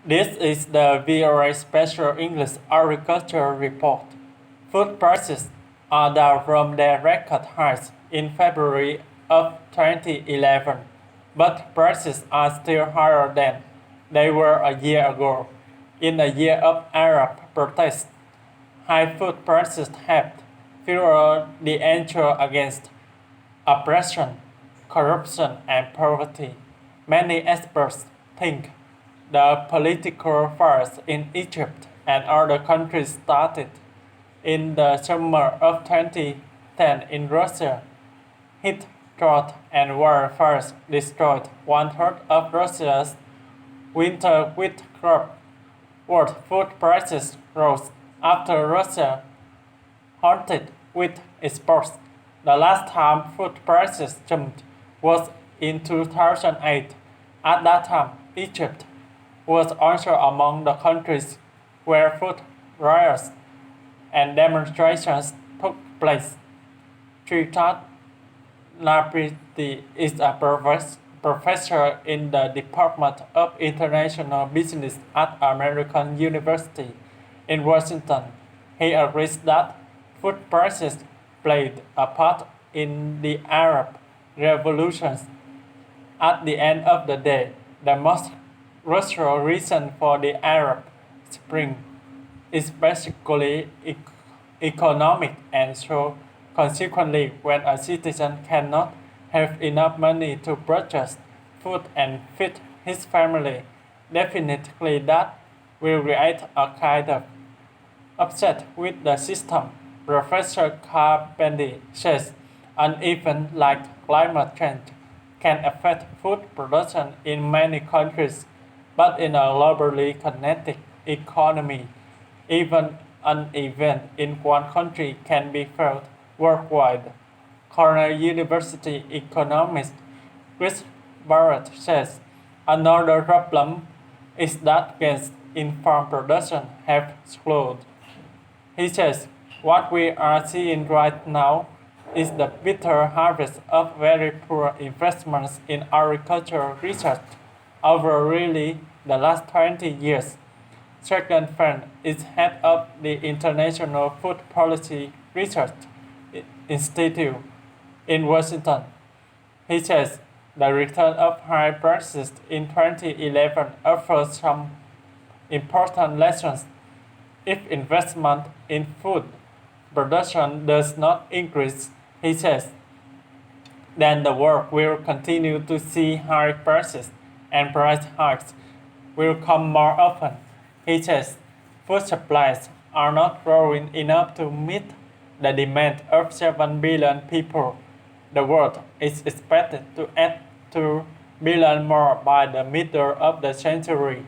This is the VOA Special English Agriculture Report. Food prices are down from their record highs in February of 2011, but prices are still higher than they were a year ago. In a year of Arab protests, high food prices have fueled the answer against oppression, corruption, and poverty. Many experts think the political fires in Egypt and other countries started in the summer of 2010 in Russia. Heat, drought, and wildfires destroyed one-third of Russia's winter wheat crop. World food prices rose after Russia halted wheat exports. The last time food prices jumped was in 2008. At that time, Egypt was also among the countries where food riots and demonstrations took place. Tritat Napiti is a professor in the Department of International Business at American University in Washington. He agrees that food prices played a part in the Arab revolutions. At the end of the day, the most crucial reason for the Arab Spring is basically economic, and so consequently when a citizen cannot have enough money to purchase food and feed his family, definitely that will create a kind of upset with the system. Professor Carpendi says an event like climate change can affect food production in many countries, but in a globally connected economy, even an event in one country can be felt worldwide. Cornell University economist Chris Barrett says another problem is that gains in farm production have slowed. He says what we are seeing right now is the bitter harvest of very poor investments in agricultural research over really the last 20 years. Second Friend is head of the International Food Policy Research Institute in Washington. He says the return of high prices in 2011 offers some important lessons. If investment in food production does not increase, he says, then the world will continue to see high prices and price hikes will come more often. He says food supplies are not growing enough to meet the demand of 7 billion people. The world is expected to add 2 billion more by the middle of the century,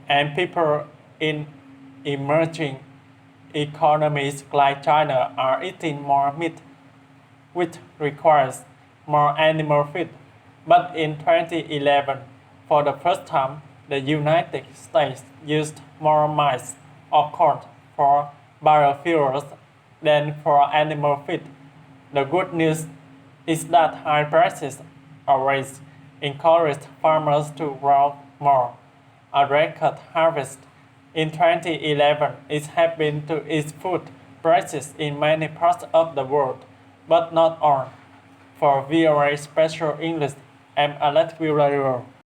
and people in emerging economies like China are eating more meat, which requires more animal feed. But in 2011, for the first time, the United States used more maize or corn for biofuels than for animal feed. The good news is that high prices always encourage farmers to grow more. A record harvest in 2011 is helping to ease food prices in many parts of the world, but not all. For VOA Special English, I'm Alex Villarreal.